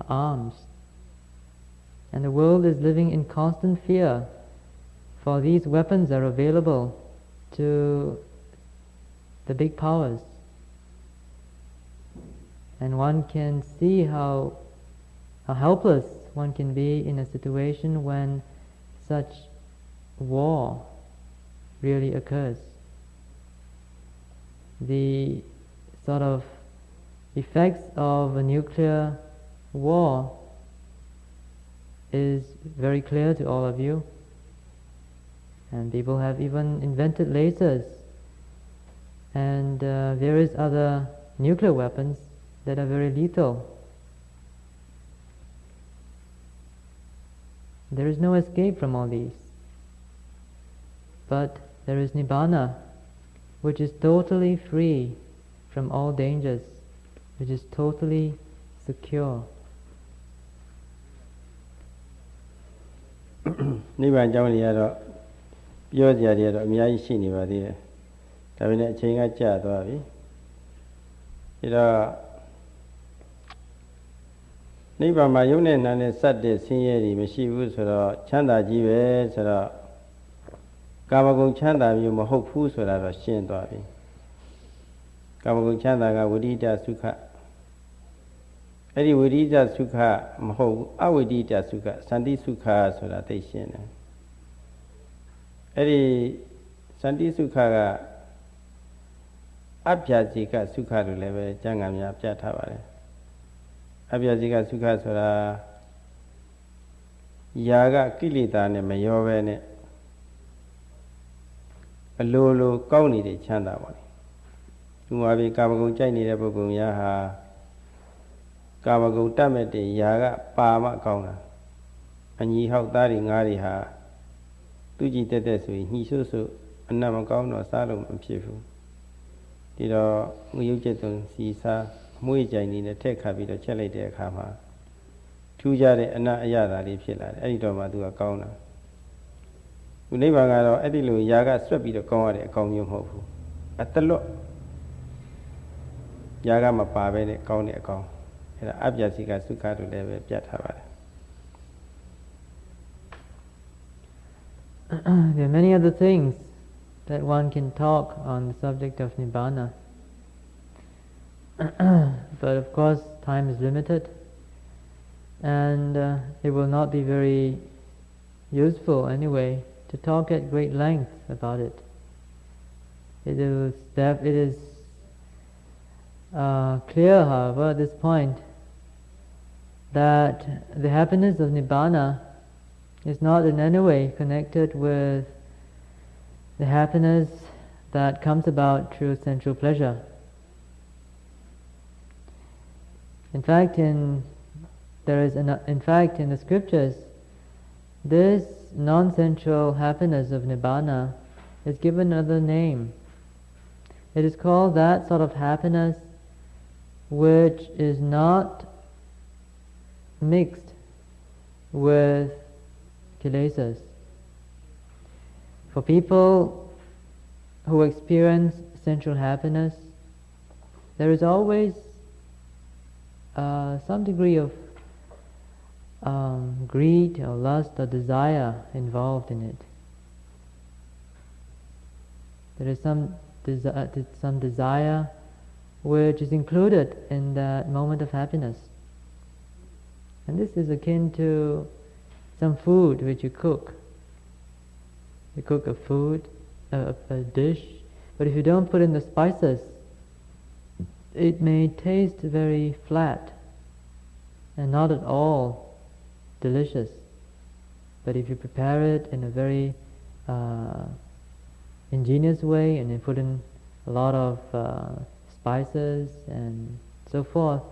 arms. And the world is living in constant fear, for these weapons are available to the big powers. And one can see how helpless one can be in a situation when such war really occurs. The sort of effects of a nuclear war is very clear to all of you, and people have even invented lasers and various other nuclear weapons that are very lethal. There is no escape from all these, but there is Nibbana, which is totally free from all dangers, which is totally secure. Nibbana Johnny had a pure idea of Miyashini, but the cabinet chain at Chadwavi. Nibbana Mayune and a Saturday senior, Mishivu, Chanda Jive, Kamagun Chanda, you may hope who's for that Shin Dwavi. Kamagun Chanda Wudita Sukha. Eddie Wudita Sukha, Maho, Awudita Sukha, Sandi Sukha, so that they shin. Eddie Sandi Sukha, Abjazika Sukha to level, Jangam Yapjatavare. Abjazika Sukha Sora Yaga Kilita and Mayovene အလိုလိုကောင်းနေတဲ့ချမ်းသာပါလေသူမှာပြီးကာမဂုဏ်ကြိုက်နေတဲ့ပုဂ္ဂိုလ်များဟာကာမဂုဏ်တတ်မဲ့တဲ့ຢာကပါမှကောင်းတာအညီဟောက်သားတွေငါးတွေဟာသူကြည်တက်တက်ဆိုရင်ညှိဆွဆွအနတ်မကောင်းတော့စားလို့မဖြစ်ဘူးဒီတော့ငရုတ်ကျက်သွန်စီစားအမွှေးကြိုင်နေနဲ့ထက်ခါပြီးတော့ချက်လိုက်တဲ့အခါမှာထူးခြားတဲ့အနတ်အရသာလေးဖြစ်လာတယ်အဲ့ဒီတော့မှသူကကောင်းတာဒီနိဗ္ဗာန်ကတော့အဲ့ဒီလိုຢာကဆွတ်ပြီးတော့ကောင်းရတဲ့အကောင်မျိုးမဟုတ်ဘူးအတလွတ်ຢာကမပါပဲနဲ့ကောင်းတဲ့အကောင်အဲ့ဒါအပြာစီကသုခတို့လည်းပဲပြတ်ထားပါတယ် There are many other things that one can talk on the subject of Nibbana. But of course, time is limited, and it will not be very useful anyway to talk at great length about it. It is clear, however, at this point, that the happiness of Nibbana is not in any way connected with the happiness that comes about through sensual pleasure. In fact, in the scriptures, this non-sensual happiness of Nibbana is given another name. It is called that sort of happiness which is not mixed with kilesas. For people who experience sensual happiness, there is always some degree of greed or lust or desire involved in it. There is some desire which is included in that moment of happiness. And this is akin to some food which you cook. You cook a food, a dish, but if you don't put in the spices, it may taste very flat and not at all delicious. But if you prepare it in a very ingenious way and you put in a lot of spices and so forth,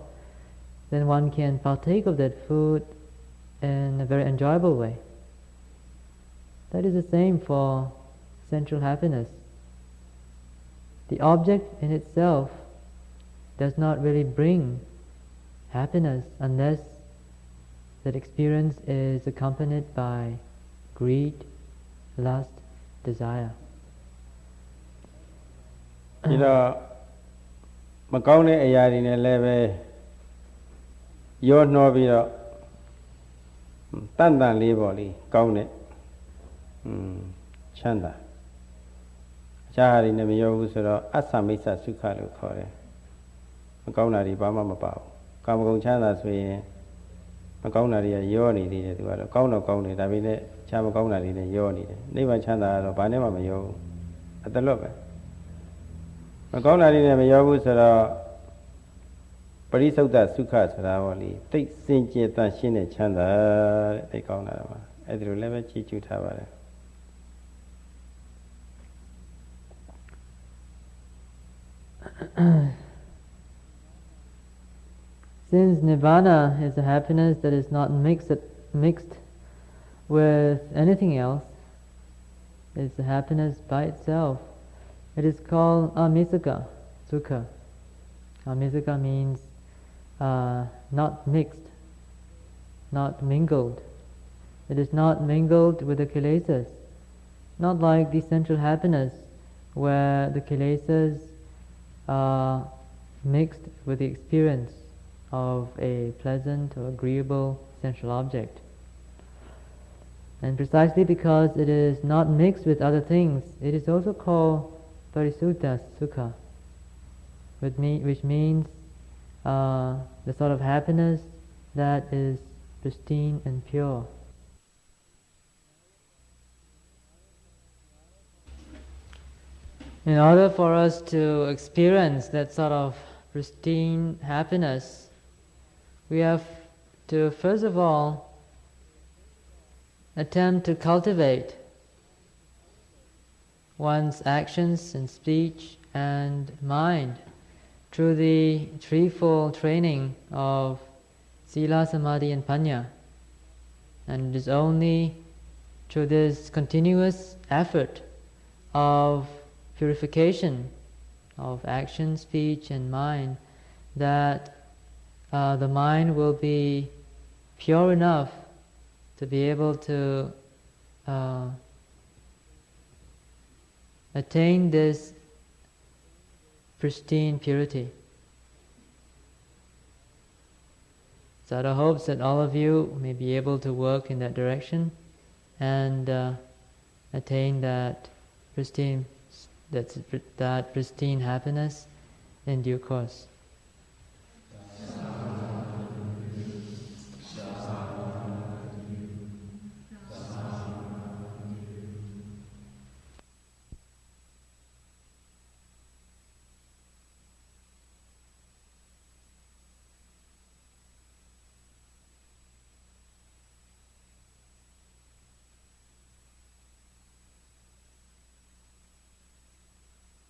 then one can partake of that food in a very enjoyable way. That is the same for sensual happiness. The object in itself does not really bring happiness unless that experience is accompanied by greed, lust, desire. ဒီတော့မကောင်းတဲ့အရာတွေနဲ့လည်းပဲရောနှောပြီးတော့တန်တန်လေးပေါ့လေကောင်းတဲ့ချမ်းသာအခြားဟာတွေနဲ့မရောဘူးဆိုတော့အသမိစ္ဆသုခလို့ခေါ်တယ်မကောင်းတာတွေဘာမှမပါဘူးကာမဂုဏ်ချမ်းသာဆိုရင်မကောင်းတာတွေကရောနေသေးတယ်သူကတော့ကောင်းတော့ကောင်းတယ်ဒါပေမဲ့ခြားမကောင်းတာတွေနဲ့ရောနေတယ်နိဗ္ဗာန်ချမ်းသာကတော့ဘာနဲ့မှမရောဘူးအတလွတ်ပဲမကောင်းတာတွေနဲ့မရောဘူးဆိုတော့ပရိသုဒ္ဓသုခဆိုတာပေါ့လေသိစင်ကြယ်တန်ရှင်းတဲ့ချမ်းသာတဲ့သိကောင်းတာပါအဲ့ဒီလိုလည်းပဲချီးကျူးထားပါတယ် Since Nibbana is a happiness that is not mixed with anything else, it's a happiness by itself. It is called amisaka sukha. Amisaka means not mixed, not mingled. It is not mingled with the kilesas, not like the sensual happiness where the kilesas are mixed with the experience of a pleasant or agreeable sensual object. And precisely because it is not mixed with other things, it is also called parisuddha sukha, which means the sort of happiness that is pristine and pure. In order for us to experience that sort of pristine happiness, we have to first of all attempt to cultivate one's actions and speech and mind through the threefold training of Sila, Samadhi and Panya. And it is only through this continuous effort of purification of action, speech and mind that the mind will be pure enough to be able to attain this pristine purity. Sada hopes that all of you may be able to work in that direction and attain that pristine happiness in due course.